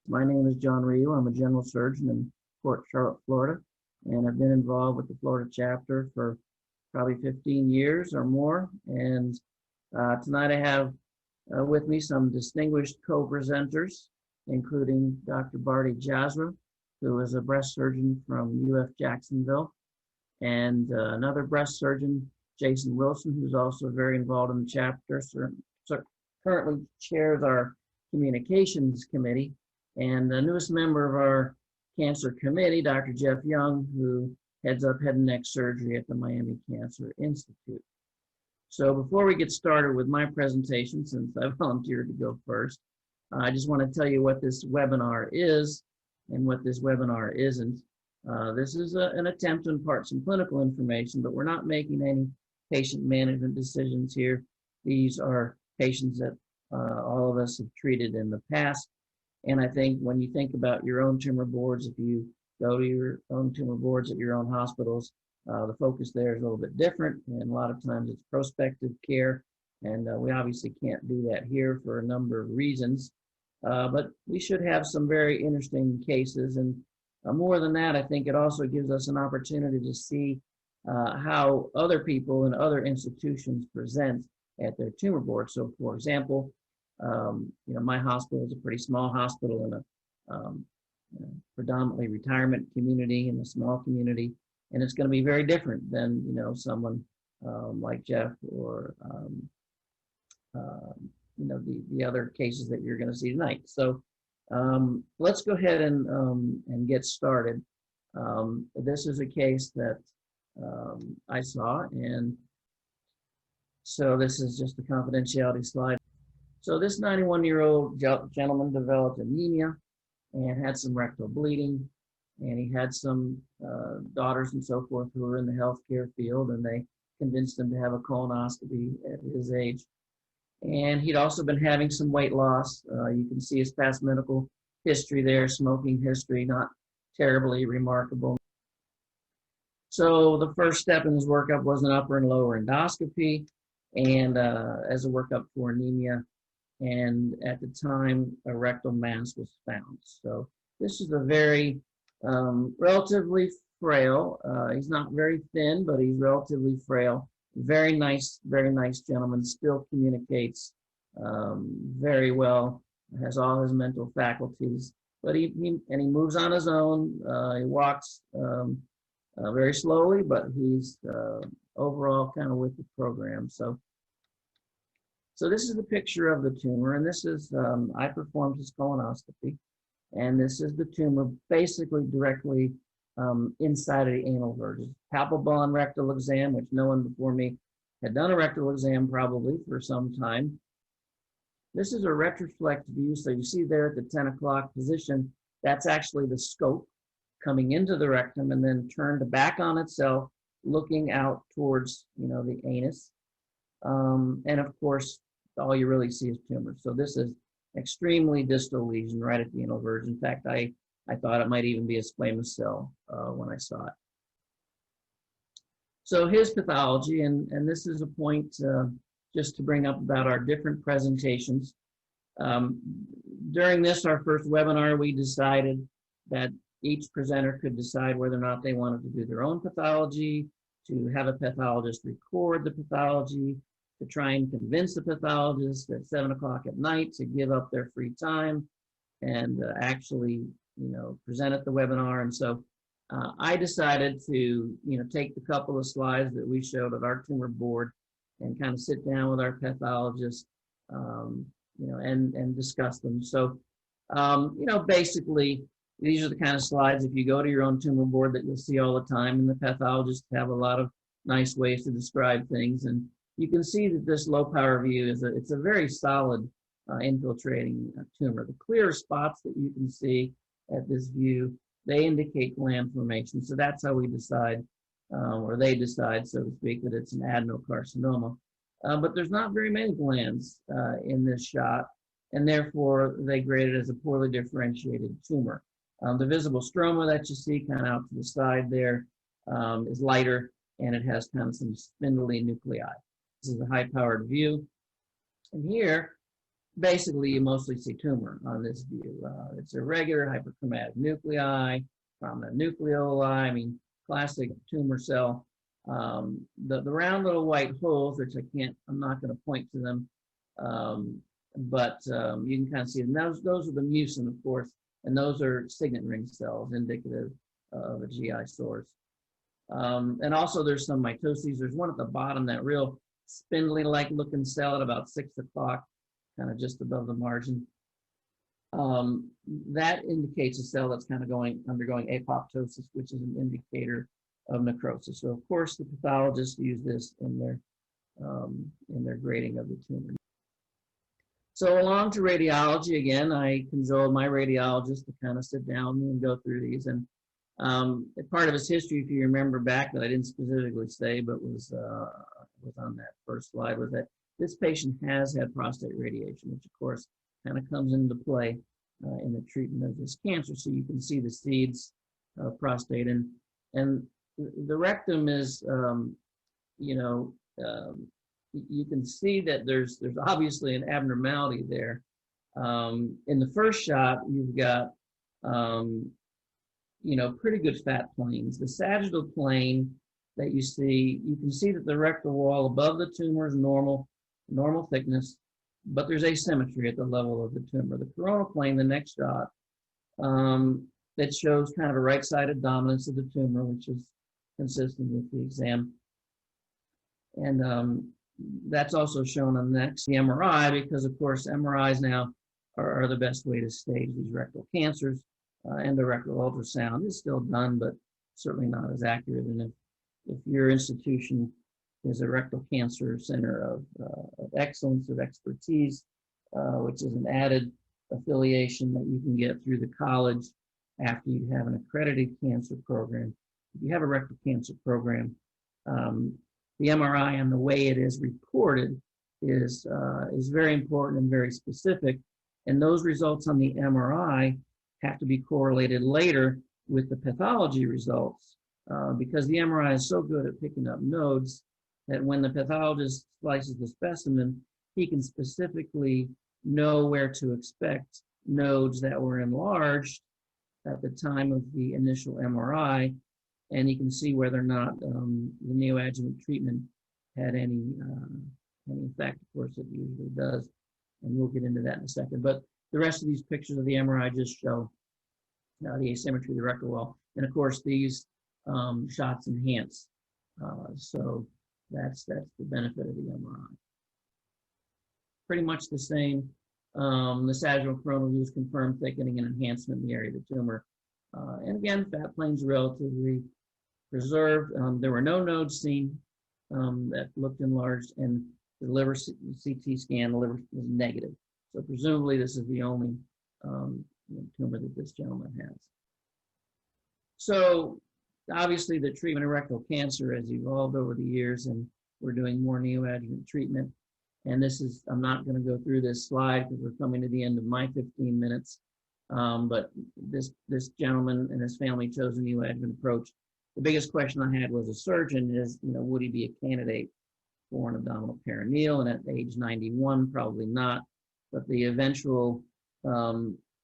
My name is John Ryu. I'm a general surgeon in Port Charlotte, Florida, and I've been involved with the Florida chapter for probably 15 years or more. And tonight I have with me some distinguished co-presenters, including Dr. Barty Jazra, who is a breast surgeon from UF Jacksonville, and another breast surgeon, Jason Wilson, who's also very involved in the chapter, currently chairs our communications committee, and the newest member of our cancer committee, Dr. Jeff Young, who heads up head and neck surgery at the Miami Cancer Institute. So before we get started with my presentation, since I volunteered to go first, I just want to tell you what this webinar is and what this webinar isn't. This is an attempt to impart some clinical information, but we're not making any patient management decisions here. These are patients that all of us have treated in the past. And I think when you think about your own tumor boards, if you go to your own tumor boards at your own hospitals, the focus there is a little bit different. And a lot of times it's prospective care. And we obviously can't do that here for a number of reasons. But we should have some very interesting cases. And more than that, I think it also gives us an opportunity to see how other people in other institutions present at their tumor board. So for example, my hospital is a pretty small hospital in a predominantly retirement community, in a small community, and it's going to be very different than someone like Jeff or the other cases that you're going to see tonight. So let's go ahead and get started. This is a case that I saw, and so this is just a confidentiality slide. So this 91-year-old gentleman developed anemia and had some rectal bleeding, and he had some daughters and so forth who were in the healthcare field, and they convinced him to have a colonoscopy at his age. And he'd also been having some weight loss. You can see his past medical history there, smoking history, not terribly remarkable. So the first step in his workup was an upper and lower endoscopy, and as a workup for anemia. And at the time, a rectal mass was found. So this is a very relatively frail, he's not very thin, but he's relatively frail. Very nice gentleman, still communicates very well, has all his mental faculties, but he moves on his own. He walks very slowly, but he's overall kind of with the program. So this is the picture of the tumor, and this is, I performed his colonoscopy, and this is the tumor basically directly inside of the anal verge. Palpable on rectal exam, which no one before me had done a rectal exam probably for some time. This is a retroflect view, so you see there at the 10 o'clock position, that's actually the scope coming into the rectum and then turned back on itself, looking out towards, the anus. And of course, all you really see is tumor. So this is extremely distal lesion right at the anal verge. In fact, I thought it might even be a squamous cell when I saw it. So his pathology, and this is a point just to bring up about our different presentations. During this, our first webinar, we decided that each presenter could decide whether or not they wanted to do their own pathology, to have a pathologist record the pathology, to try and convince the pathologist at 7 o'clock at night to give up their free time and actually, present at the webinar. And so I decided to, take the couple of slides that we showed at our tumor board and kind of sit down with our pathologist, and discuss them. So, basically, these are the kind of slides, if you go to your own tumor board, that you'll see all the time, and the pathologists have a lot of nice ways to describe things. And you can see that this low power view it's a very solid infiltrating tumor. The clear spots that you can see at this view, they indicate gland formation. So that's how we decide, or they decide, so to speak, that it's an adenocarcinoma. But there's not very many glands in this shot, and therefore they grade it as a poorly differentiated tumor. The visible stroma that you see kind of out to the side there is lighter, and it has kind of some spindly nuclei. This is a high-powered view. And here basically you mostly see tumor on this view. It's irregular hyperchromatic nuclei, prominent nucleoli, I mean, classic tumor cell. The round little white holes, which I'm not going to point to them, but you can kind of see them. Those are the mucin, of course, and those are signet ring cells, indicative of a GI source. And also there's some mitoses. There's one at the bottom, that real spindly-like looking cell at about 6 o'clock, kind of just above the margin. That indicates a cell that's kind of undergoing apoptosis, which is an indicator of necrosis. So of course the pathologists use this in their grading of the tumor. So along to radiology again. I cajoled my radiologist to kind of sit down and go through these. And part of his history, if you remember back, that I didn't specifically say, but was on that first slide, was that this patient has had prostate radiation, which of course kind of comes into play in the treatment of this cancer. So you can see the seeds of prostate, and the rectum is, you can see that there's obviously an abnormality there. In the first shot, you've got pretty good fat planes. The sagittal plane that you can see that the rectal wall above the tumor is normal thickness, but there's asymmetry at the level of the tumor. The coronal plane, the next shot, that shows kind of a right-sided dominance of the tumor, which is consistent with the exam. And that's also shown on the next, the MRI, because of course MRIs now are the best way to stage these rectal cancers. Endorectal ultrasound is still done, but certainly not as accurate. And if your institution is a rectal cancer center of excellence, of expertise, which is an added affiliation that you can get through the college after you have an accredited cancer program. If you have a rectal cancer program, the MRI and the way it is reported is very important and very specific. And those results on the MRI have to be correlated later with the pathology results, because the MRI is so good at picking up nodes that when the pathologist slices the specimen, he can specifically know where to expect nodes that were enlarged at the time of the initial MRI, and you can see whether or not the neoadjuvant treatment had any effect. Of course, it usually does, and we'll get into that in a second. But the rest of these pictures of the MRI just show the asymmetry of the rectal wall. And of course, these shots enhance. So that's the benefit of the MRI. Pretty much the same. The sagittal coronal views confirm thickening and enhancement in the area of the tumor. And again, fat planes relatively preserved. There were no nodes seen that looked enlarged, and the liver CT scan, the liver was negative. So presumably this is the only tumor that this gentleman has. So obviously the treatment of rectal cancer has evolved over the years, and we're doing more neoadjuvant treatment. And this is, I'm not going to go through this slide because we're coming to the end of my 15 minutes. But this gentleman and his family chose a neoadjuvant approach. The biggest question I had as a surgeon is, would he be a candidate for an abdominal perineal? And at age 91, probably not. But the eventual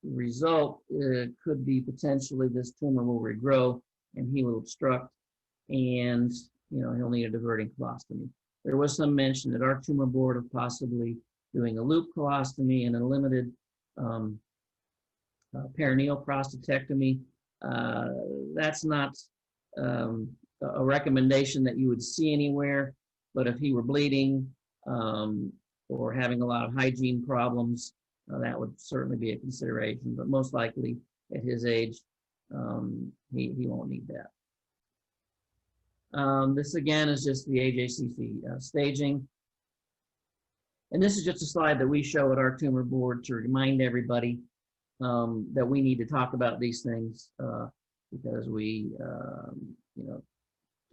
result could be potentially this tumor will regrow and he will obstruct, and he'll need a diverting colostomy. There was some mention at our tumor board of possibly doing a loop colostomy and a limited perineal prostatectomy. That's not a recommendation that you would see anywhere, but if he were bleeding or having a lot of hygiene problems, that would certainly be a consideration, but most likely at his age, he won't need that. This again is just the AJCC staging. And this is just a slide that we show at our tumor board to remind everybody that we need to talk about these things because we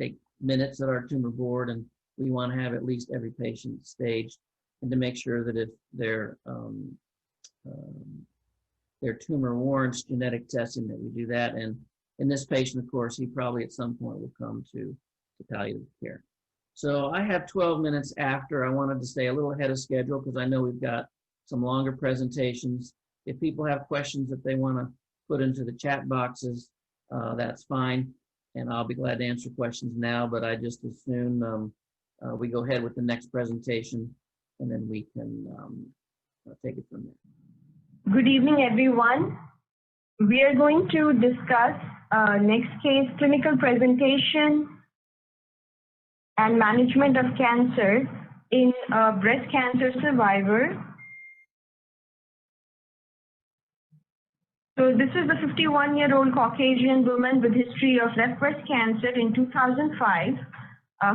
take minutes at our tumor board, and we want to have at least every patient staged, and to make sure that if their tumor warrants genetic testing, that we do that. And in this patient, of course, he probably at some point will come to palliative care. So I have 12 minutes after. I wanted to stay a little ahead of schedule because I know we've got some longer presentations. If people have questions that they want to put into the chat boxes, that's fine. And I'll be glad to answer questions now, but I just as soon we go ahead with the next presentation, and then we can take it from there. Good evening, everyone. We are going to discuss next case, clinical presentation and management of cancer in a breast cancer survivor. So this is a 51-year-old Caucasian woman with history of left breast cancer in 2005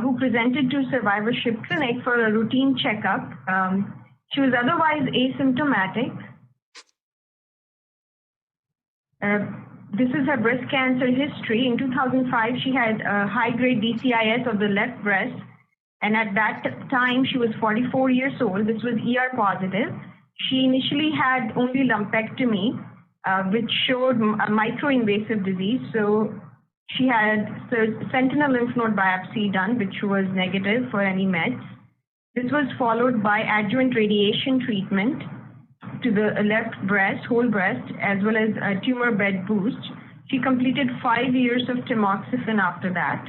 who presented to survivorship clinic for a routine checkup. She was otherwise asymptomatic. This is her breast cancer history. In 2005, she had a high-grade DCIS of the left breast, and at that time, she was 44 years old. This was ER positive. She initially had only lumpectomy, which showed a microinvasive disease. So she had sentinel lymph node biopsy done, which was negative for any meds. This was followed by adjuvant radiation treatment to the left breast, whole breast, as well as a tumor bed boost. She completed 5 years of tamoxifen after that.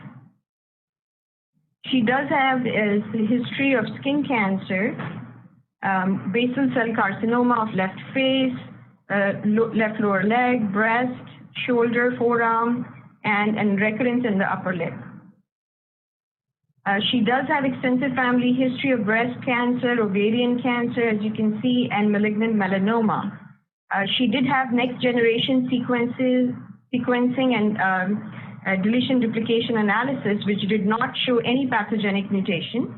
She does have a history of skin cancer, basal cell carcinoma of left face, left lower leg, breast, shoulder, forearm, and recurrence in the upper lip. She does have extensive family history of breast cancer, ovarian cancer, as you can see, and malignant melanoma. She did have next generation sequencing and deletion duplication analysis, which did not show any pathogenic mutation.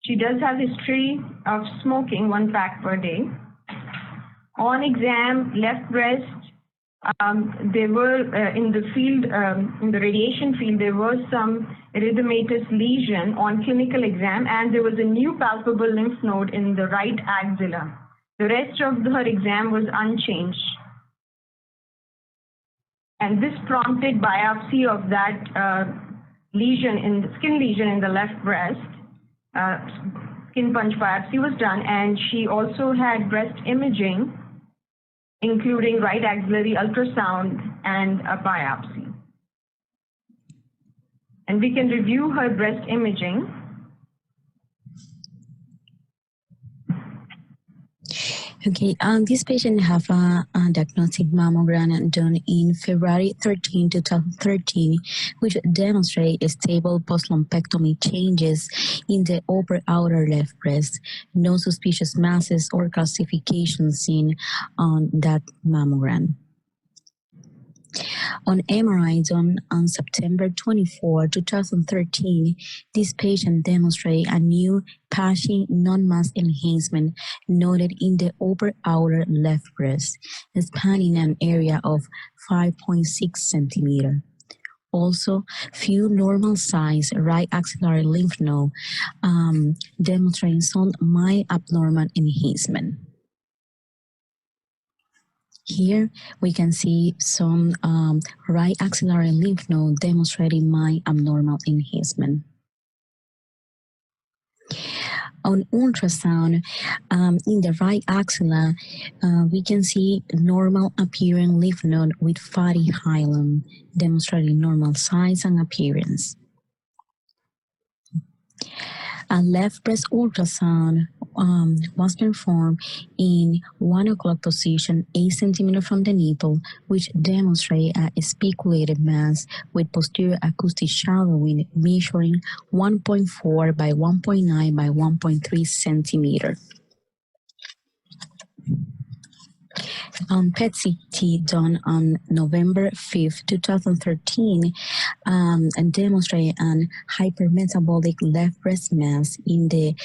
She does have history of smoking 1 pack per day. On exam, left breast, there were in the field, in the radiation field, there was some erythematous lesion on clinical exam, and there was a new palpable lymph node in the right axilla. The rest of her exam was unchanged. And this prompted biopsy of that lesion in the skin lesion in the left breast. Skin punch biopsy was done, and she also had breast imaging, including right axillary ultrasound and a biopsy. And we can review her breast imaging. Okay, this patient have a diagnostic mammogram done in February 13, 2013, which demonstrate stable post-lumpectomy changes in the upper outer left breast. No suspicious masses or calcification seen on that mammogram. On MRI done on September 24, 2013, this patient demonstrated a new patchy non-mass enhancement noted in the upper outer left breast, spanning an area of 5.6 centimeters. Also, few normal size right axillary lymph node demonstrating some mild abnormal enhancement. Here we can see some right axillary lymph node demonstrating mild abnormal enhancement. On ultrasound, in the right axilla, we can see normal appearing lymph node with fatty hilum, demonstrating normal size and appearance. A left breast ultrasound was performed in 1 o'clock position, 8 centimeters from the nipple, which demonstrate a speculated mass with posterior acoustic shadowing measuring 1.4 by 1.9 by 1.3 centimeters. PET-CT done on November 5th, 2013, and demonstrated an hypermetabolic left breast mass in the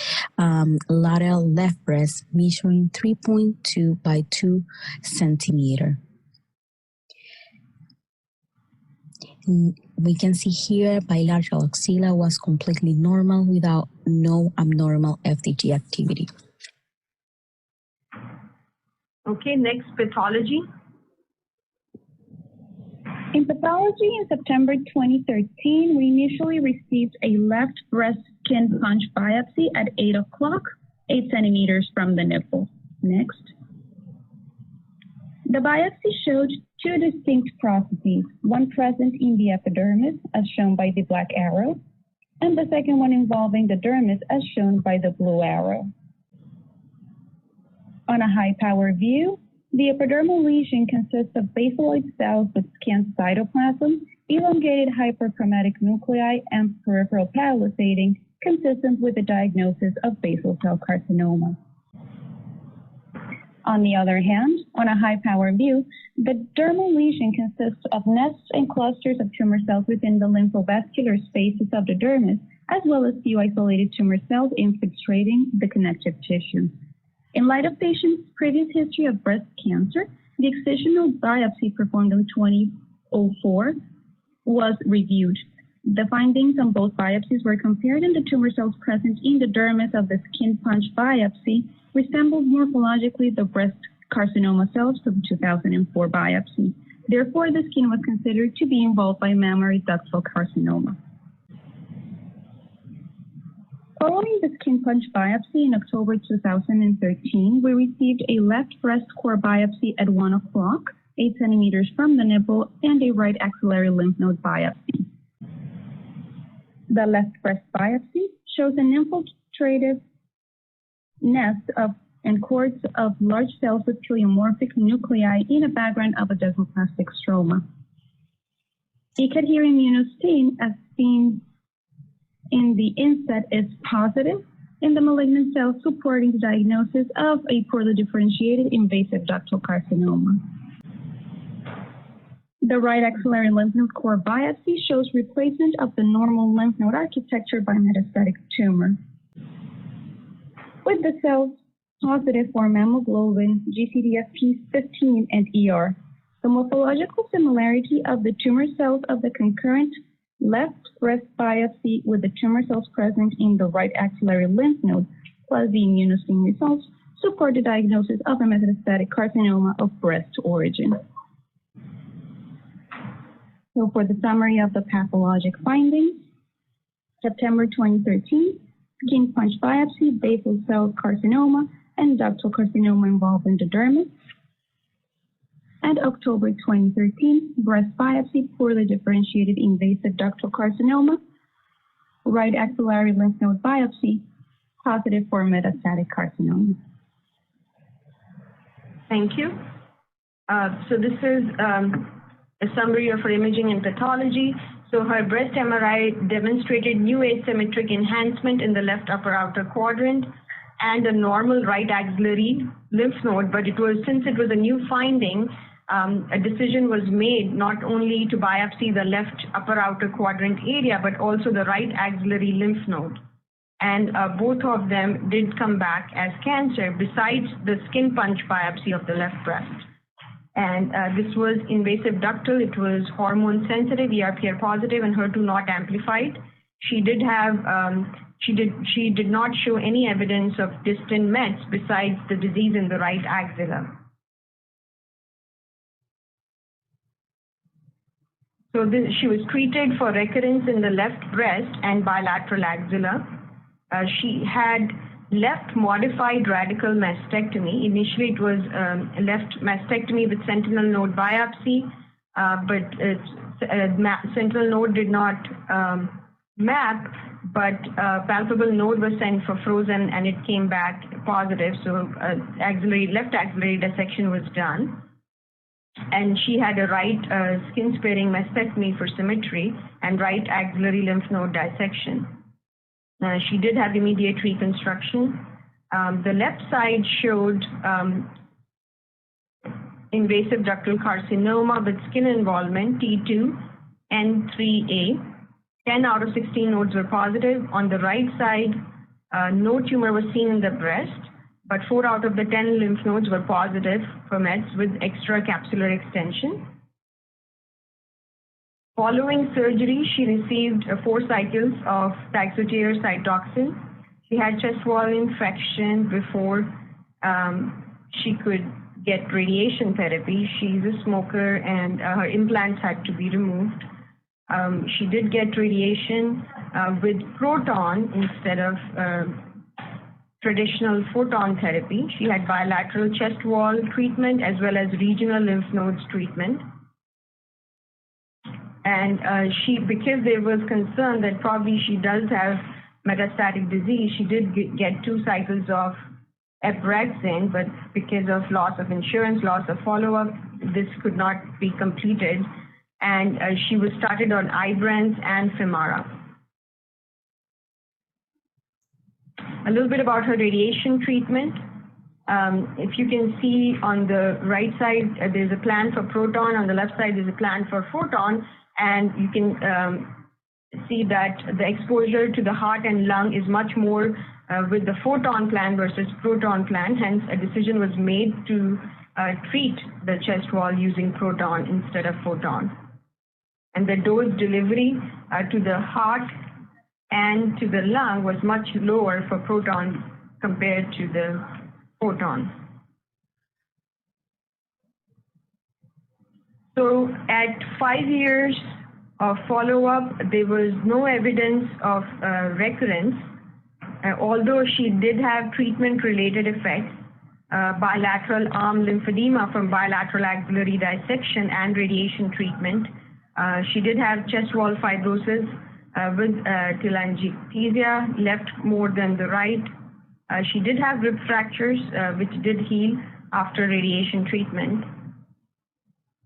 lateral left breast measuring 3.2 by 2 centimeters. We can see here bilateral axilla was completely normal without no abnormal FDG activity. Okay, next, pathology. In pathology in September 2013, we initially received a left breast skin punch biopsy at 8 o'clock, 8 centimeters from the nipple. Next. The biopsy showed two distinct processes, one present in the epidermis, as shown by the black arrow, and the second one involving the dermis, as shown by the blue arrow. On a high-power view, the epidermal lesion consists of basaloid cells with scant cytoplasm, elongated hyperchromatic nuclei, and peripheral palisading, consistent with the diagnosis of basal cell carcinoma. On the other hand, on a high-power view, the dermal lesion consists of nests and clusters of tumor cells within the lymphovascular spaces of the dermis, as well as few isolated tumor cells infiltrating the connective tissue. In light of patient's previous history of breast cancer, the excisional biopsy performed in 2004 was reviewed. The findings on both biopsies were compared, and the tumor cells present in the dermis of the skin punch biopsy resembled morphologically the breast carcinoma cells from 2004 biopsy. Therefore, the skin was considered to be involved by mammary ductal carcinoma. Following the skin punch biopsy in October 2013, we received a left breast core biopsy at 1 o'clock, 8 centimeters from the nipple, and a right axillary lymph node biopsy. The left breast biopsy shows an infiltrative nest and cords of large cells with pleomorphic nuclei in a background of a desmoplastic stroma. ECAD-here immunostain, as seen in the inset, is positive in the malignant cells, supporting the diagnosis of a poorly differentiated invasive ductal carcinoma. The right axillary lymph node core biopsy shows replacement of the normal lymph node architecture by metastatic tumor, with the cells positive for hemoglobin, GCDFP15, and ER. The morphological similarity of the tumor cells of the concurrent left breast biopsy with the tumor cells present in the right axillary lymph node, plus the immunostain results, support the diagnosis of a metastatic carcinoma of breast origin. So for the summary of the pathologic findings, September 2013, skin punch biopsy, basal cell carcinoma, and ductal carcinoma involved in the dermis. And October 2013, breast biopsy, poorly differentiated invasive ductal carcinoma, right axillary lymph node biopsy, positive for metastatic carcinoma. Thank you. So this is a summary of her imaging and pathology. So her breast MRI demonstrated new asymmetric enhancement in the left upper outer quadrant and a normal right axillary lymph node, but since it was a new finding, a decision was made not only to biopsy the left upper outer quadrant area, but also the right axillary lymph node. And both of them did come back as cancer, besides the skin punch biopsy of the left breast. And this was invasive ductal. It was hormone sensitive, ERPR positive, and HER2 not amplified. She did have, she did not show any evidence of distant mets besides the disease in the right axilla. So she was treated for recurrence in the left breast and bilateral axilla. She had left modified radical mastectomy. Initially, it was left mastectomy with sentinel node biopsy, but sentinel node did not map, but palpable node was sent for frozen and it came back positive. So left axillary dissection was done. And she had a right skin-sparing mastectomy for symmetry and right axillary lymph node dissection. She did have immediate reconstruction. The left side showed invasive ductal carcinoma with skin involvement, T2, N3A. 10 out of 16 nodes were positive. On the right side, no tumor was seen in the breast, but 4 out of the 10 lymph nodes were positive for mets with extracapsular extension. Following surgery, she received 4 cycles of Taxotere Cytoxin. She had chest wall infection before she could get radiation therapy. She's a smoker and her implants had to be removed. She did get radiation with proton instead of traditional photon therapy. She had bilateral chest wall treatment as well as regional lymph nodes treatment. And because there was concern that probably she does have metastatic disease, she did get 2 cycles of Abraxane, but because of loss of insurance, loss of follow-up, this could not be completed. And she was started on Ibrance and Femara. A little bit about her radiation treatment. If you can see on the right side, there's a plan for proton. On the left side, there's a plan for photon. And you can see that the exposure to the heart and lung is much more with the photon plan versus proton plan. Hence, a decision was made to treat the chest wall using proton instead of photon. And the dose delivery to the heart and to the lung was much lower for proton compared to the photon. So at 5 years of follow-up, there was no evidence of recurrence, although she did have treatment-related effects, bilateral arm lymphedema from bilateral axillary dissection and radiation treatment. She did have chest wall fibrosis with telangiectasia, left more than the right. She did have rib fractures, which did heal after radiation treatment,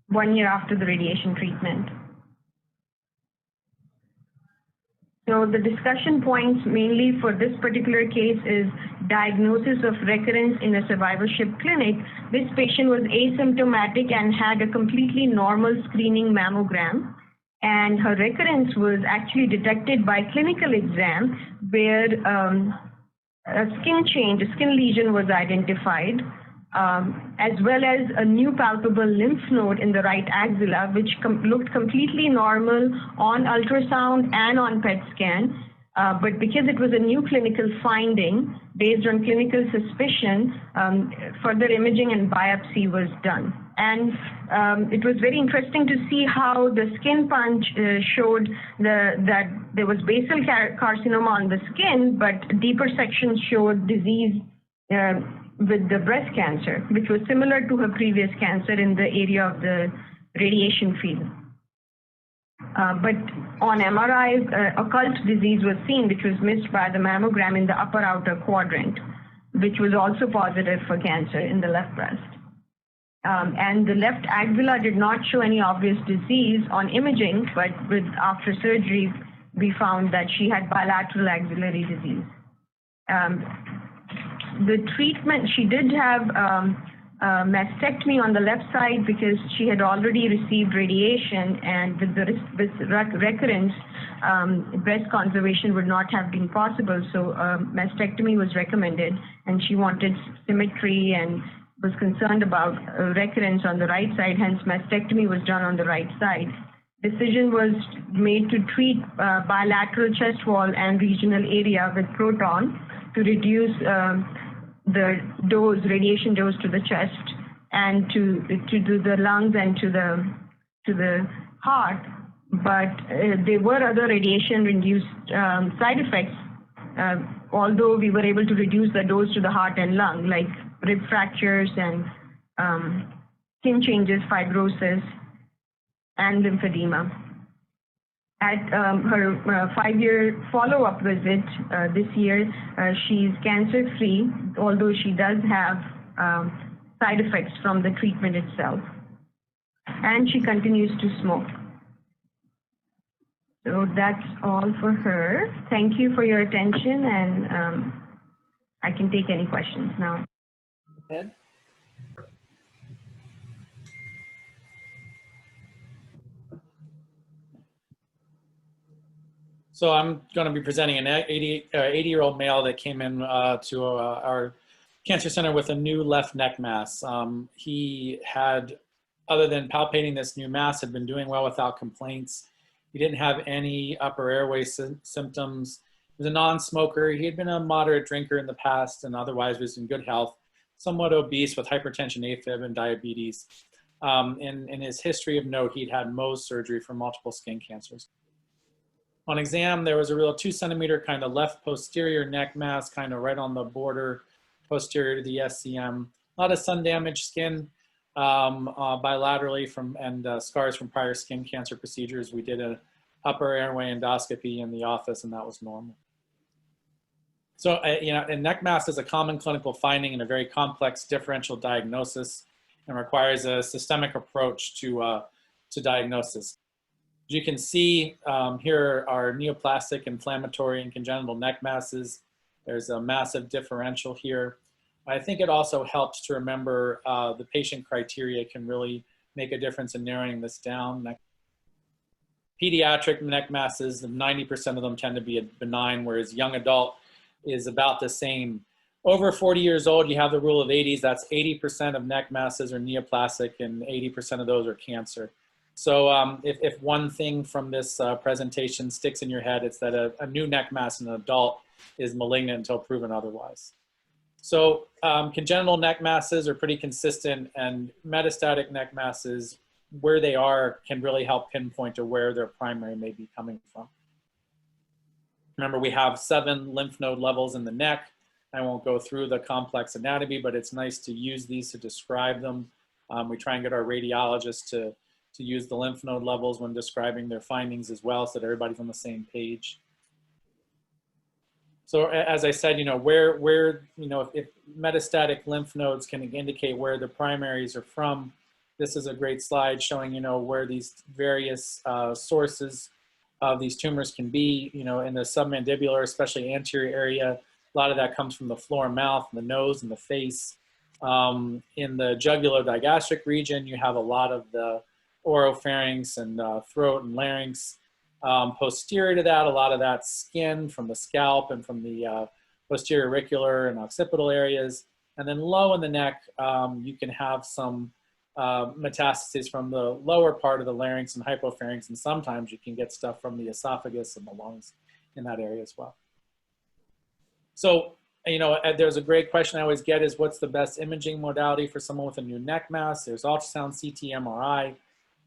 1 year after the radiation treatment. So the discussion points mainly for this particular case is diagnosis of recurrence in a survivorship clinic. This patient was asymptomatic and had a completely normal screening mammogram. And her recurrence was actually detected by clinical exam where a skin change, a skin lesion was identified, as well as a new palpable lymph node in the right axilla, which looked completely normal on ultrasound and on PET scan. But because it was a new clinical finding, based on clinical suspicion, further imaging and biopsy was done. And it was very interesting to see how the skin punch showed that there was basal carcinoma on the skin, but deeper sections showed disease with the breast cancer, which was similar to her previous cancer in the area of the radiation field. But on MRI, occult disease was seen, which was missed by the mammogram in the upper outer quadrant, which was also positive for cancer in the left breast. And the left axilla did not show any obvious disease on imaging, but after surgery, we found that she had bilateral axillary disease. The treatment, she did have mastectomy on the left side because she had already received radiation, and with the recurrence, breast conservation would not have been possible. So mastectomy was recommended, and she wanted symmetry and was concerned about recurrence on the right side. Hence, mastectomy was done on the right side. Decision was made to treat bilateral chest wall and regional area with proton to reduce the dose, radiation dose to the chest, and to do the lungs and to the heart. But there were other radiation-induced side effects, although we were able to reduce the dose to the heart and lung, like rib fractures and skin changes, fibrosis, and lymphedema. At her 5-year follow-up visit this year, she's cancer-free, although she does have side effects from the treatment itself. And she continues to smoke. So that's all for her. Thank you for your attention, and I can take any questions now. Ed? So I'm going to be presenting an 80-year-old male that came in to our cancer center with a new left neck mass. He had, other than palpating this new mass, had been doing well without complaints. He didn't have any upper airway symptoms. He was a non-smoker. He had been a moderate drinker in the past and otherwise was in good health, somewhat obese with hypertension, AFib, and diabetes. In his history of note, he'd had Mohs surgery for multiple skin cancers. On exam, there was a real 2 centimeter kind of left posterior neck mass, kind of right on the border posterior to the SCM. A lot of sun damaged skin bilaterally and scars from prior skin cancer procedures. We did an upper airway endoscopy in the office, and that was normal. So, a neck mass is a common clinical finding in a very complex differential diagnosis and requires a systemic approach to diagnosis. As you can see, here are neoplastic, inflammatory, and congenital neck masses. There's a massive differential here. I think it also helps to remember the patient criteria can really make a difference in narrowing this down. Pediatric neck masses, 90% of them tend to be benign, whereas young adult is about the same. Over 40 years old, you have the rule of 80s. That's 80% of neck masses are neoplastic and 80% of those are cancer. So if one thing from this presentation sticks in your head, it's that a new neck mass in an adult is malignant until proven otherwise. So congenital neck masses are pretty consistent, and metastatic neck masses, where they are, can really help pinpoint to where their primary may be coming from. Remember, we have 7 lymph node levels in the neck. I won't go through the complex anatomy, but it's nice to use these to describe them. We try and get our radiologists to use the lymph node levels when describing their findings as well, so that everybody's on the same page. So as I said, if metastatic lymph nodes can indicate where the primaries are from, this is a great slide showing, where these various sources of these tumors can be, in the submandibular, especially anterior area. A lot of that comes from the floor and mouth, and the nose and the face. In the jugular-digastric region, you have a lot of the oropharynx and throat and larynx. Posterior to that, a lot of that skin from the scalp and from the posterior auricular and occipital areas. And then low in the neck, you can have some metastases from the lower part of the larynx and hypopharynx, and sometimes you can get stuff from the esophagus and the lungs in that area as well. So, there's a great question I always get is, what's the best imaging modality for someone with a new neck mass? There's ultrasound, CT, MRI.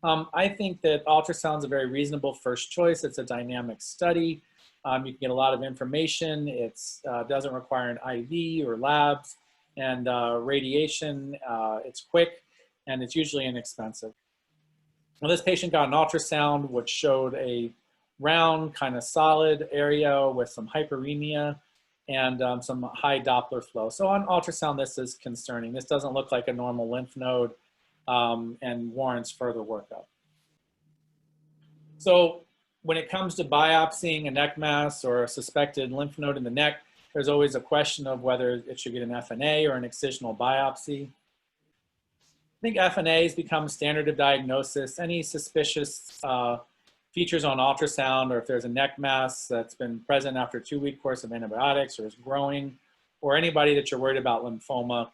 I think that ultrasound is a very reasonable first choice. It's a dynamic study. You can get a lot of information. It doesn't require an IV or labs and radiation. It's quick, and it's usually inexpensive. Well, this patient got an ultrasound, which showed a round, kind of solid area with some hyperemia and some high Doppler flow. So on ultrasound, this is concerning. This doesn't look like a normal lymph node and warrants further workup. So when it comes to biopsying a neck mass or a suspected lymph node in the neck, there's always a question of whether it should get an FNA or an excisional biopsy. I think FNA has become standard of diagnosis. Any suspicious features on ultrasound, or if there's a neck mass that's been present after a 2-week course of antibiotics or is growing, or anybody that you're worried about lymphoma,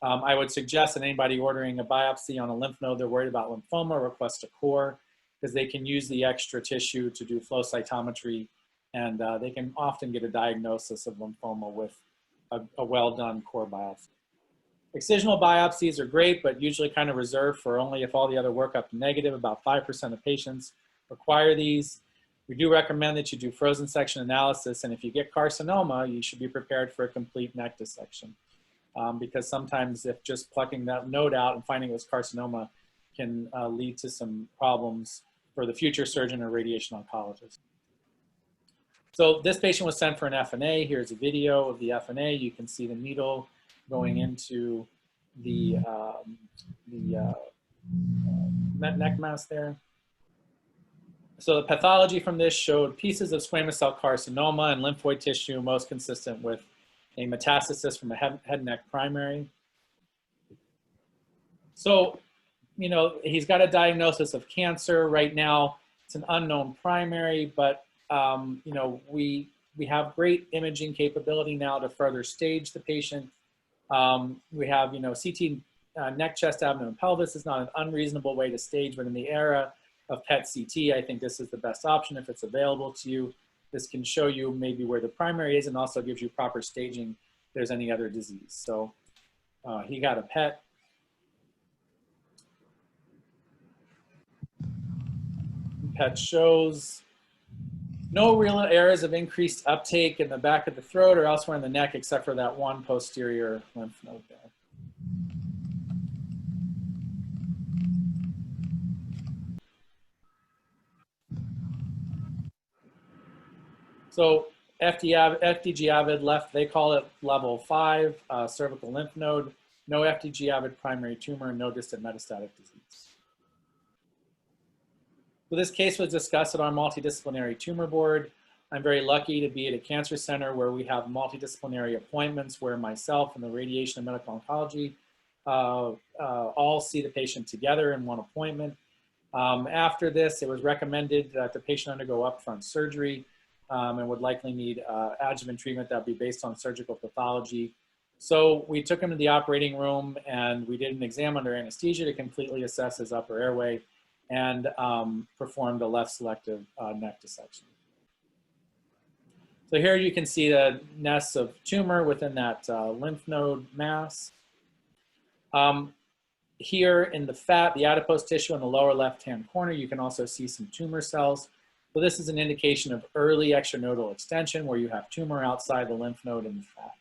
I would suggest that anybody ordering a biopsy on a lymph node they're worried about lymphoma, request a core, because they can use the extra tissue to do flow cytometry, and they can often get a diagnosis of lymphoma with a well-done core biopsy. Excisional biopsies are great, but usually kind of reserved for only if all the other workup is negative. About 5% of patients require these. We do recommend that you do frozen section analysis, and if you get carcinoma, you should be prepared for a complete neck dissection. Because sometimes if just plucking that node out and finding it was carcinoma can lead to some problems for the future surgeon or radiation oncologist. So this patient was sent for an FNA. Here's a video of the FNA. You can see the needle going into the neck mass there. So the pathology from this showed pieces of squamous cell carcinoma and lymphoid tissue, most consistent with a metastasis from a head and neck primary. So, he's got a diagnosis of cancer right now. It's an unknown primary, but we have great imaging capability now to further stage the patient. We have, CT neck, chest, abdomen, pelvis is not an unreasonable way to stage, but in the era of PET CT, I think this is the best option if it's available to you. This can show you maybe where the primary is and also gives you proper staging if there's any other disease. So he got a PET. PET shows No real areas of increased uptake in the back of the throat or elsewhere in the neck, except for that one posterior lymph node there. So FDG avid left, they call it level 5, cervical lymph node, no FDG avid primary tumor, no distant metastatic disease. So this case was discussed at our multidisciplinary tumor board. I'm very lucky to be at a cancer center where we have multidisciplinary appointments where myself and the radiation and medical oncology all see the patient together in one appointment. After this, it was recommended that the patient undergo upfront surgery and would likely need adjuvant treatment that would be based on surgical pathology. So we took him to the operating room and we did an exam under anesthesia to completely assess his upper airway and performed a left selective neck dissection. So here you can see the nests of tumor within that lymph node mass. Here in the fat, the adipose tissue in the lower left-hand corner, you can also see some tumor cells. So this is an indication of early extranodal extension where you have tumor outside the lymph node in the fat.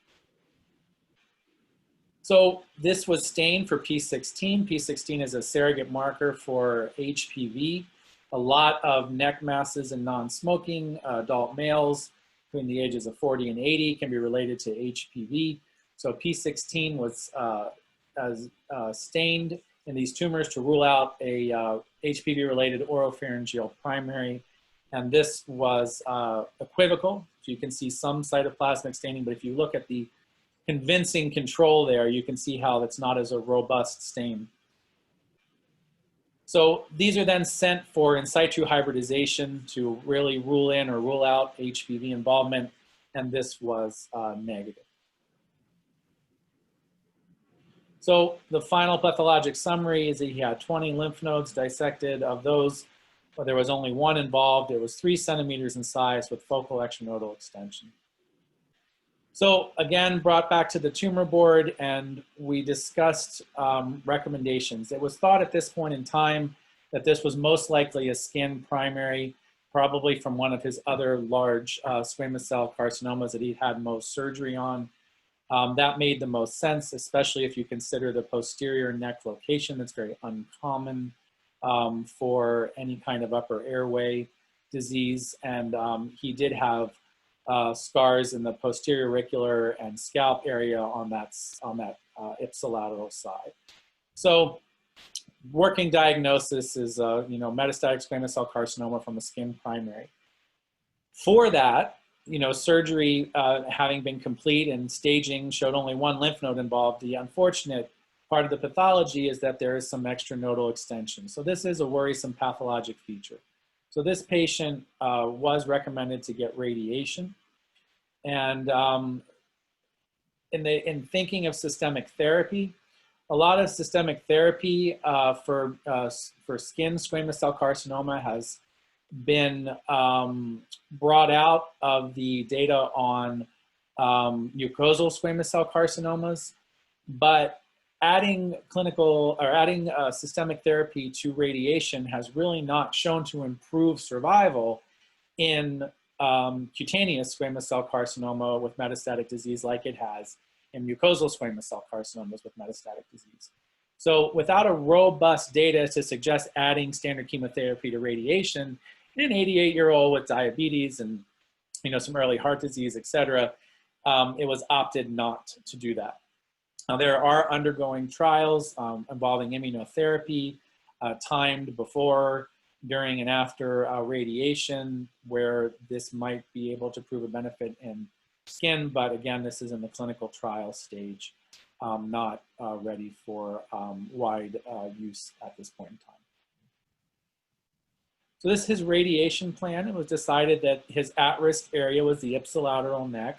So this was stained for P16. P16 is a surrogate marker for HPV. A lot of neck masses in non-smoking adult males between the ages of 40 and 80 can be related to HPV. So P16 was stained in these tumors to rule out a HPV-related oropharyngeal primary. And this was equivocal. So you can see some cytoplasmic staining, but if you look at the convincing control there, you can see how it's not as a robust stain. So these are then sent for in situ hybridization to really rule in or rule out HPV involvement, and this was negative. So the final pathologic summary is that he had 20 lymph nodes dissected. Of those, well, there was only one involved. It was 3 centimeters in size with focal extranodal extension. So again, brought back to the tumor board and we discussed recommendations. It was thought at this point in time that this was most likely a skin primary, probably from one of his other large squamous cell carcinomas that he had most surgery on. That made the most sense, especially if you consider the posterior neck location. That's very uncommon for any kind of upper airway disease. And he did have scars in the posterior auricular and scalp area on that ipsilateral side. So working diagnosis is metastatic squamous cell carcinoma from a skin primary. For that, surgery having been complete and staging showed only one lymph node involved. The unfortunate part of the pathology is that there is some extranodal extension. So this is a worrisome pathologic feature. So this patient was recommended to get radiation. And in thinking of systemic therapy, a lot of systemic therapy for skin squamous cell carcinoma has been brought out of the data on mucosal squamous cell carcinomas, but adding systemic therapy to radiation has really not shown to improve survival in cutaneous squamous cell carcinoma with metastatic disease like it has in mucosal squamous cell carcinomas with metastatic disease. So without a robust data to suggest adding standard chemotherapy to radiation in an 88-year-old with diabetes and some early heart disease, et cetera, it was opted not to do that. Now there are undergoing trials involving immunotherapy timed before, during, and after radiation where this might be able to prove a benefit in skin, but again, this is in the clinical trial stage, not ready for wide use at this point in time. So this is his radiation plan. It was decided that his at-risk area was the ipsilateral neck.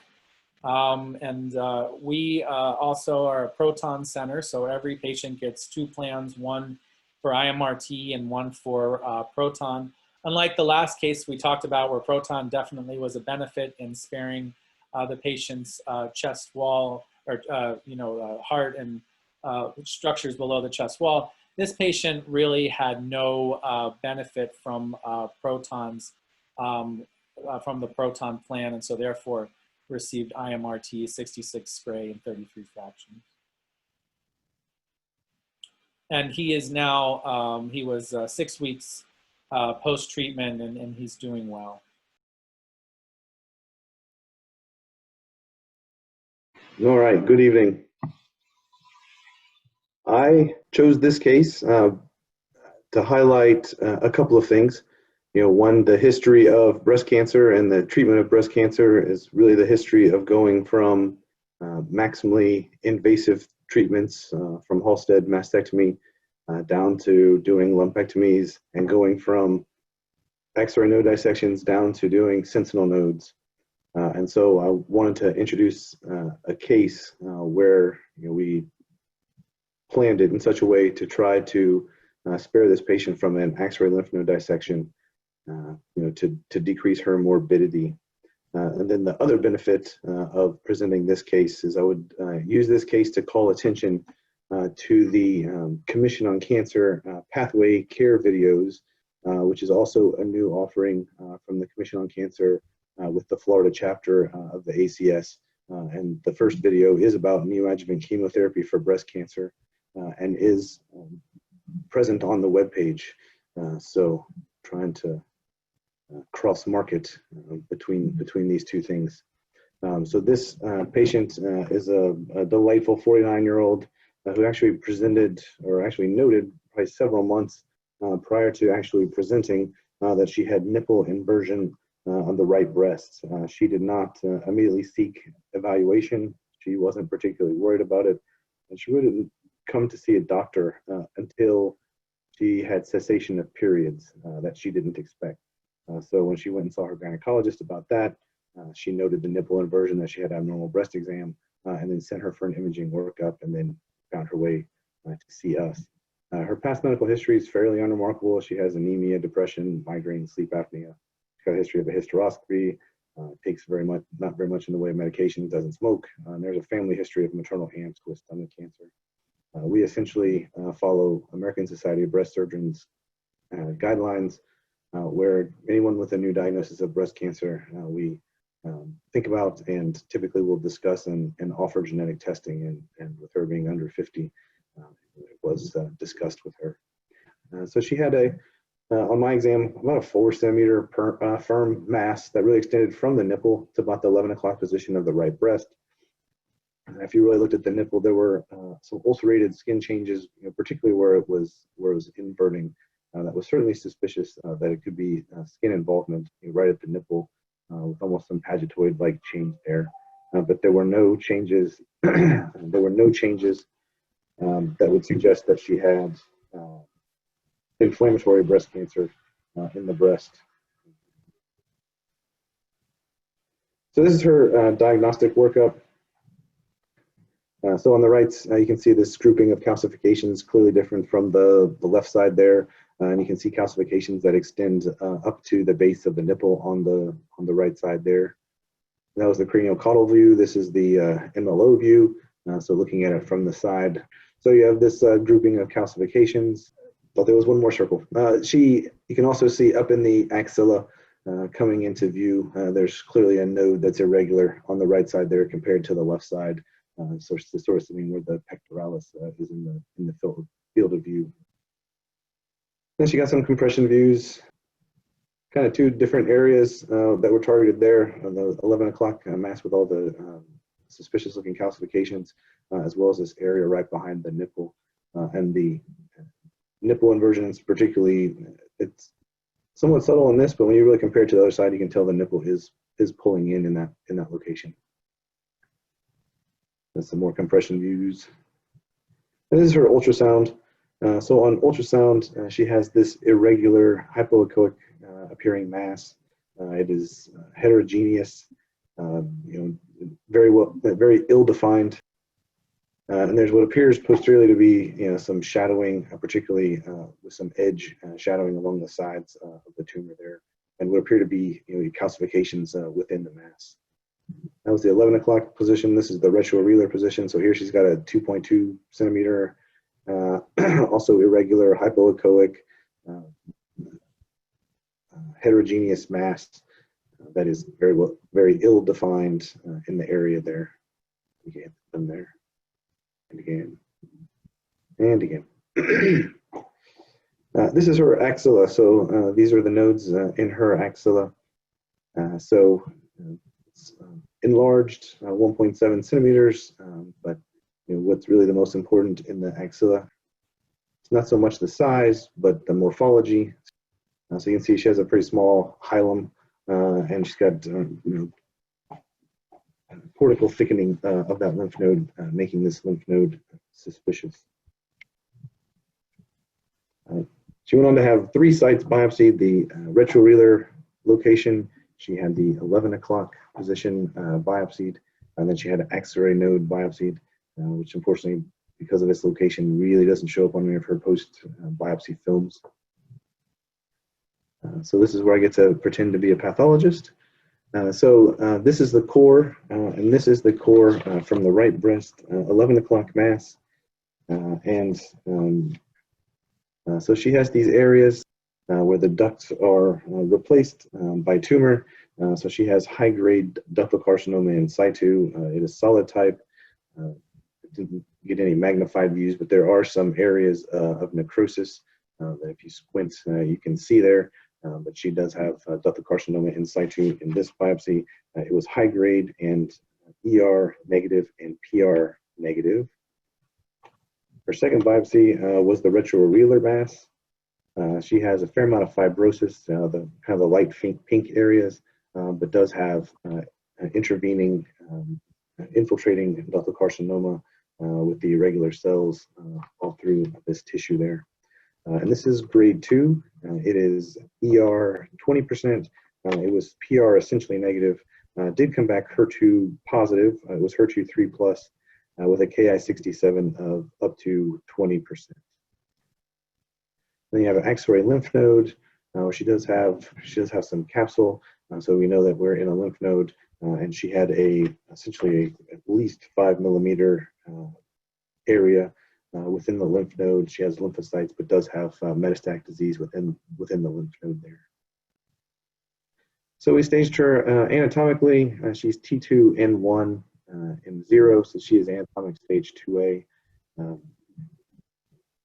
We also are a proton center, so every patient gets 2 plans, one for IMRT and one for proton. Unlike the last case we talked about where proton definitely was a benefit in sparing the patient's chest wall or heart and structures below the chest wall, this patient really had no benefit from protons from the proton plan, and so therefore received IMRT 66 gray and 33 fractions. And he is now, he was 6 weeks post-treatment, and he's doing well. All right, good evening. I chose this case to highlight a couple of things. One, the history of breast cancer and the treatment of breast cancer is really the history of going from maximally invasive treatments from Halsted mastectomy down to doing lumpectomies, and going from X-ray node dissections down to doing sentinel nodes. And so I wanted to introduce a case where we planned it in such a way to try to spare this patient from an X-ray lymph node dissection, to decrease her morbidity. And then the other benefit of presenting this case is I would use this case to call attention to the Commission on Cancer Pathway Care videos, which is also a new offering from the Commission on Cancer with the Florida chapter of the ACS. And the first video is about neoadjuvant chemotherapy for breast cancer and is present on the webpage. So trying to cross market between these two things. So this patient is a delightful 49-year-old who actually presented, or actually noted probably several months prior to actually presenting that she had nipple inversion on the right breast. She did not immediately seek evaluation. She wasn't particularly worried about it, and she wouldn't come to see a doctor until she had cessation of periods that she didn't expect. So when she went and saw her gynecologist about that, she noted the nipple inversion, that she had abnormal breast exam, and then sent her for an imaging workup, and then found her way to see us. Her past medical history is fairly unremarkable. She has anemia, depression, migraine, sleep apnea. She's got a history of a hysteroscopy, takes not very much in the way of medication, doesn't smoke. And there's a family history of maternal aunts with stomach cancer. We essentially follow American Society of Breast Surgeons guidelines, where anyone with a new diagnosis of breast cancer, we think about and typically will discuss and offer genetic testing. And with her being under 50, it was discussed with her. So she had on my exam, about a 4 centimeter firm mass that really extended from the nipple to about the 11 o'clock position of the right breast. If you really looked at the nipple, there were some ulcerated skin changes, particularly where it was inverting. That was certainly suspicious that it could be skin involvement right at the nipple with almost some pagetoid-like change there. But there were no changes. There were no changes that would suggest that she had inflammatory breast cancer in the breast. So this is her diagnostic workup. So on the right, you can see this grouping of calcifications, clearly different from the left side there. And you can see calcifications that extend up to the base of the nipple on the right side there. That was the craniocaudal view. This is the MLO view. So looking at it from the side. So you have this grouping of calcifications. But there was one more circle. You can also see up in the axilla coming into view, there's clearly a node that's irregular on the right side there compared to the left side. So it's sort of sitting where the pectoralis is in the field of view. Then she got some compression views, kind of two different areas that were targeted there. The 11 o'clock mass with all the suspicious looking calcifications, as well as this area right behind the nipple. And the nipple inversions, particularly, it's somewhat subtle in this, but when you really compare it to the other side, you can tell the nipple is pulling in that location. That's some more compression views. And this is her ultrasound. So on ultrasound, she has this irregular hypoechoic appearing mass. It is heterogeneous, very ill-defined. And there's what appears posteriorly to be, some shadowing, particularly with some edge shadowing along the sides of the tumor there, and what appear to be, calcifications within the mass. That was the 11 o'clock position. This is the retroareolar position. So here she's got a 2.2 centimeter, also irregular, hypoechoic, heterogeneous mass. that is very ill-defined in the area there. Again, and there, and again, and again. This is her axilla. So these are the nodes in her axilla. It's enlarged 1.7 centimeters, but what's really the most important in the axilla, it's not so much the size, but the morphology. So you can see she has a pretty small hilum, and she's got cortical thickening of that lymph node, making this lymph node suspicious. She went on to have 3 sites biopsied: the retrorelar location, she had the 11 o'clock position biopsied, and then she had an axillary node biopsied, which unfortunately, because of its location, really doesn't show up on any of her post-biopsy films. So this is where I get to pretend to be a pathologist. This is the core, and this is the core from the right breast, 11 o'clock mass. So she has these areas where the ducts are replaced by tumor. So she has high-grade ductal carcinoma in situ. It is solid type. Didn't get any magnified views, but there are some areas of necrosis that if you squint, you can see there. But she does have ductal carcinoma in situ in this biopsy. It was high grade and ER negative and PR negative. Her second biopsy was the retroareolar mass. She has a fair amount of fibrosis, the kind of the light pink areas, but does have intervening, infiltrating ductal carcinoma with the irregular cells all through this tissue there. And this is grade 2. It is ER 20%. It was PR essentially negative. Did come back HER2 positive. It was HER2 3+, with a Ki67 of up to 20%. Then you have an axillary lymph node. She does have some capsule, so we know that we're in a lymph node. And she had essentially at least 5 millimeter area within the lymph node. She has lymphocytes, but does have metastatic disease within the lymph node there. So we staged her anatomically. She's T2N1 and 0, so she is anatomic stage 2A.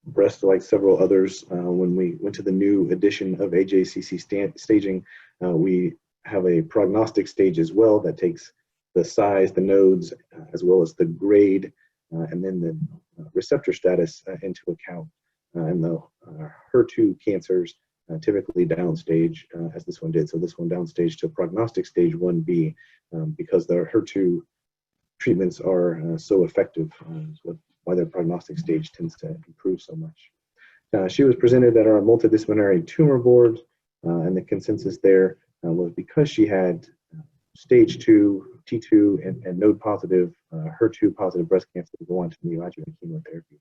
Breast, like several others, when we went to the new edition of AJCC staging, we have a prognostic stage as well that takes the size, the nodes, as well as the grade, and then the receptor status into account. And the HER2 cancers typically downstage, as this one did. So this one downstage to prognostic stage 1B because the HER2 treatments are so effective, why their prognostic stage tends to improve so much. She was presented at our multidisciplinary tumor board, and the consensus there was because she had stage 2, T2, and node positive, HER2 positive breast cancer to go on to neoadjuvant chemotherapy.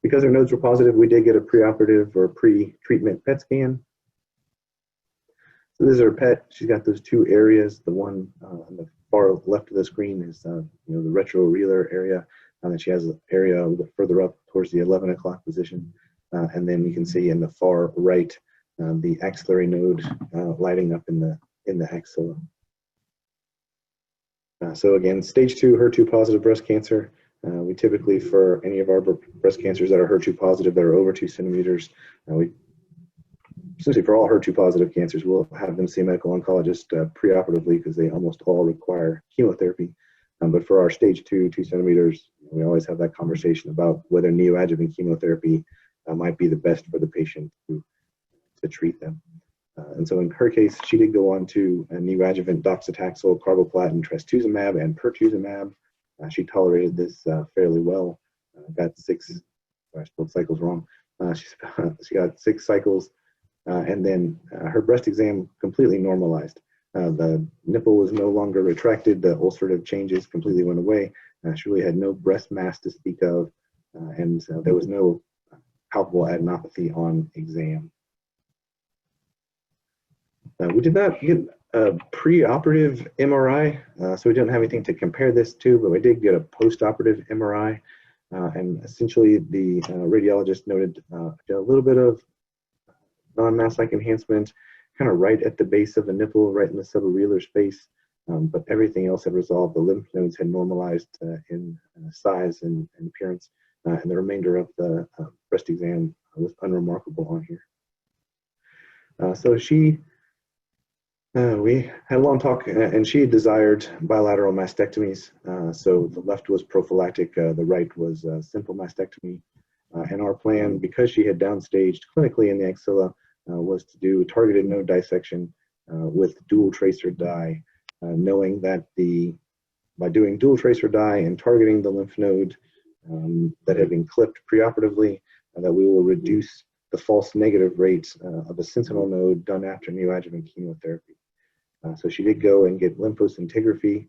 Because her nodes were positive, we did get a preoperative or pre-treatment PET scan. So this is her PET. She's got those 2 areas. The one on the far left of the screen is the retroareolar area, and then she has an area a little further up towards the 11 o'clock position. And then you can see in the far right the axillary node lighting up in the axilla. So again, stage 2 HER2 positive breast cancer. We typically, for any of our breast cancers that are HER2 positive that are over 2 centimeters, we essentially for all HER2 positive cancers, we'll have them see a medical oncologist preoperatively because they almost all require chemotherapy. But for our stage 2, 2 centimeters, we always have that conversation about whether neoadjuvant chemotherapy might be the best for the patient to treat them. And so in her case, she did go on to neoadjuvant docetaxel, carboplatin, trastuzumab, and pertuzumab. She tolerated this fairly well. Got 6, I spelled cycles wrong. She got 6 cycles, and then her breast exam completely normalized. The nipple was no longer retracted. The ulcerative changes completely went away. She really had no breast mass to speak of, and there was no palpable adenopathy on exam. We did not get a preoperative MRI, so we didn't have anything to compare this to, but we did get a postoperative MRI, and essentially the radiologist noted a little bit of non-mass-like enhancement, kind of right at the base of the nipple, right in the subareolar space, but everything else had resolved. The lymph nodes had normalized in size and appearance, and the remainder of the breast exam was unremarkable on here. So we had a long talk, and she desired bilateral mastectomies. So the left was prophylactic, the right was simple mastectomy. And our plan, because she had downstaged clinically in the axilla, was to do targeted node dissection with dual tracer dye, knowing that by doing dual tracer dye and targeting the lymph node that had been clipped preoperatively, that we will reduce the false negative rate of a sentinel node done after neoadjuvant chemotherapy. So she did go and get lymphoscintigraphy.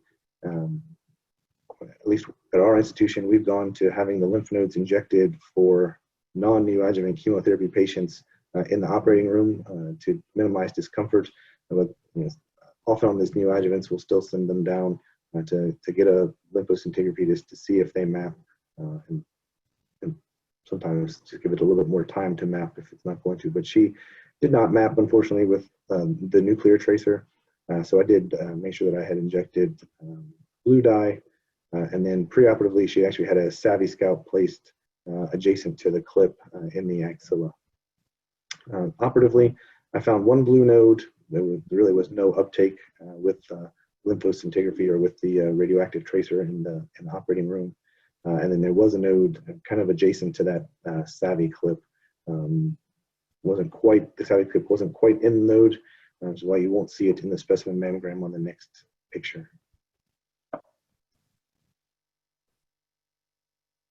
At least at our institution, we've gone to having the lymph nodes injected for non-neoadjuvant chemotherapy patients in the operating room to minimize discomfort. But often on these neoadjuvants, we'll still send them down to get a lymphoscintigraphy just to see if they map, and sometimes just give it a little bit more time to map if it's not going to. But she did not map, unfortunately, with the nuclear tracer. So I did make sure that I had injected blue dye, and then preoperatively, she actually had a savvy scalp placed adjacent to the clip in the axilla. Operatively, I found one blue node. There really was no uptake with lymphoscintigraphy or with the radioactive tracer in the operating room. And then there was a node kind of adjacent to that savvy clip. The savvy clip wasn't quite in the node, which is why you won't see it in the specimen mammogram on the next picture.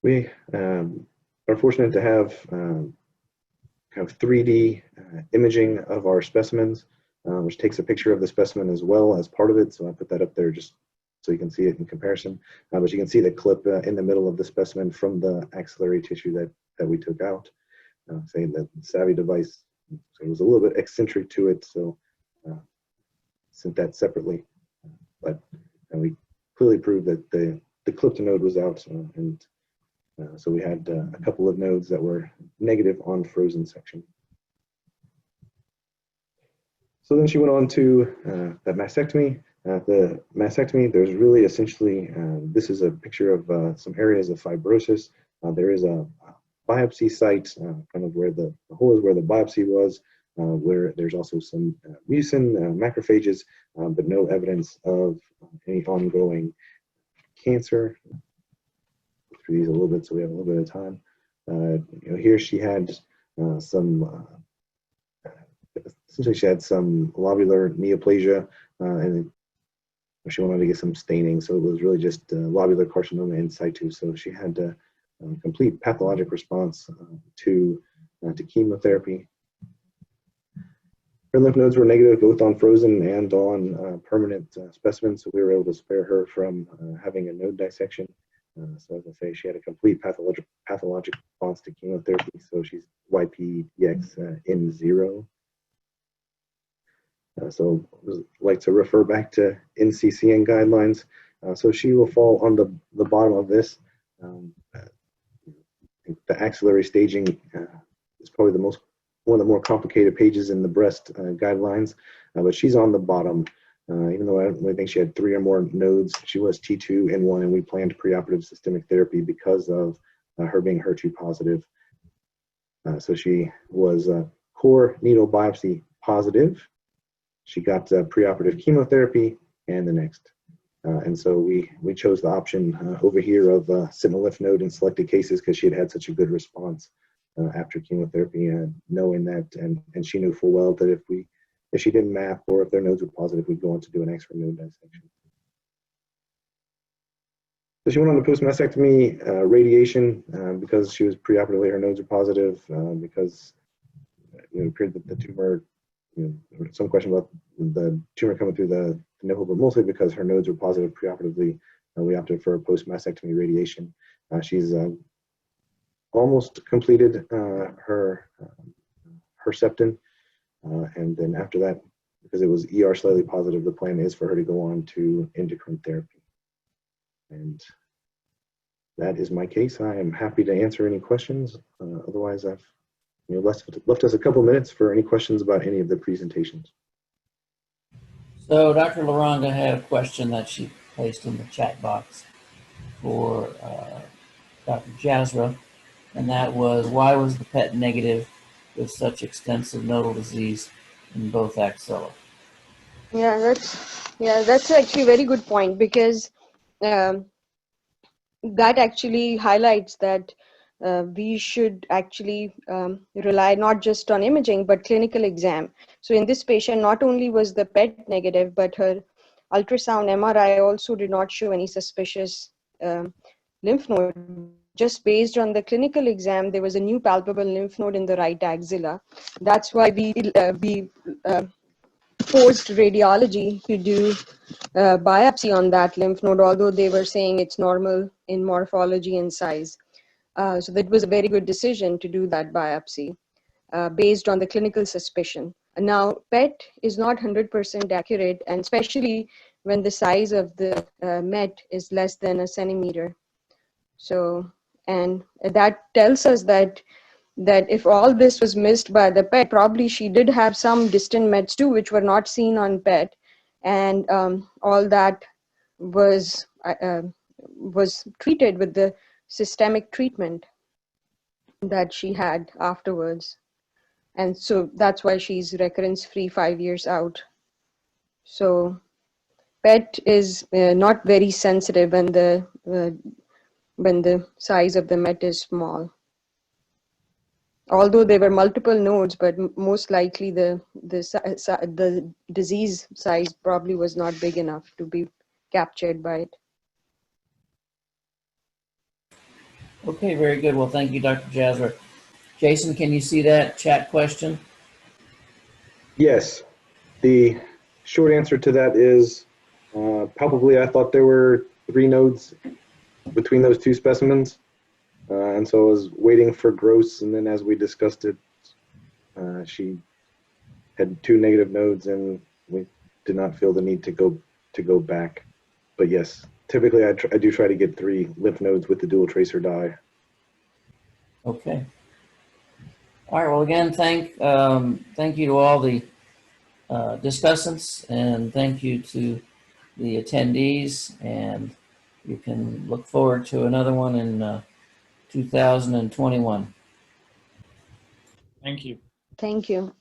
We are fortunate to have kind of 3D imaging of our specimens, which takes a picture of the specimen as well as part of it. So I put that up there just so you can see it in comparison. But you can see the clip in the middle of the specimen from the axillary tissue that we took out. Saying that the savvy device, so it was a little bit eccentric to it, so sent that separately. But we clearly proved that the clipped node was out, and so we had a couple of nodes that were negative on frozen section. So then she went on to that mastectomy. The mastectomy, there's really essentially, this is a picture of some areas of fibrosis. There is a biopsy site, kind of where the hole is where the biopsy was, where there's also some mucin, macrophages, but no evidence of any ongoing cancer. Go through these a little bit so we have a little bit of time. Here she had essentially she had some lobular neoplasia, and she wanted to get some staining, so it was really just lobular carcinoma in situ. So she had a complete pathologic response to chemotherapy. Her lymph nodes were negative both on frozen and on permanent specimens, so we were able to spare her from having a node dissection. So as I say, she had a complete pathologic response to chemotherapy, so she's YPDX N0. So I would like to refer back to NCCN guidelines. So she will fall on the bottom of this. The axillary staging is probably one of the more complicated pages in the breast guidelines, but she's on the bottom. Even though I don't really think she had 3 or more nodes, she was T2 in 1, and we planned preoperative systemic therapy because of her being HER2 positive. So she was core needle biopsy positive. She got preoperative chemotherapy and the next. And so we chose the option over here of sentinel lymph node in selected cases because she had such a good response after chemotherapy, knowing that, and she knew full well that if she didn't map or if their nodes were positive, we'd go on to do an X-ray node dissection. So she went on to post-mastectomy radiation because she was preoperatively, her nodes were positive, because it appeared that the tumor, some question about the tumor coming through the nipple, but mostly because her nodes were positive preoperatively, we opted for a post-mastectomy radiation. She's almost completed her Herceptin, and then after that, because it was ER slightly positive, the plan is for her to go on to endocrine therapy. And that is my case. I am happy to answer any questions. Otherwise, I've left us a couple minutes for any questions about any of the presentations. So Dr. Laronga had a question that she placed in the chat box for Dr. Jazra, and that was, why was the PET negative with such extensive nodal disease in both axilla? That's actually a very good point, because um, that actually highlights that we should actually rely not just on imaging but clinical exam. So in this patient, not only was the PET negative, but her ultrasound MRI also did not show any suspicious lymph node. Just based on the clinical exam, there was a new palpable lymph node in the right axilla. That's why we forced radiology to do biopsy on that lymph node, although they were saying it's normal in morphology and size. So that was a very good decision to do that biopsy based on the clinical suspicion. Now, PET is not 100% accurate, and especially when the size of the MET is less than a centimeter. So, and that tells us that if all this was missed by the PET, probably she did have some distant METs too, which were not seen on PET, and all that was treated with the systemic treatment that she had afterwards. And so that's why she's recurrence free 5 years out. So PET is not very sensitive when the size of the MET is small. Although there were multiple nodes, but most likely the disease size probably was not big enough to be captured by it. Okay, very good. Well, thank you, Dr. Jazra. Jason, can you see that chat question? Yes. The short answer to that is palpably, I thought there were 3 nodes between those 2 specimens. And so I was waiting for gross, and then as we discussed it, she had 2 negative nodes, and we did not feel the need to go back. But yes, typically I do try to get 3 lymph nodes with the dual tracer dye. Okay. All right. Well, again, thank you to all the discussants, and thank you to the attendees. And you can look forward to another one in 2021. Thank you. Thank you.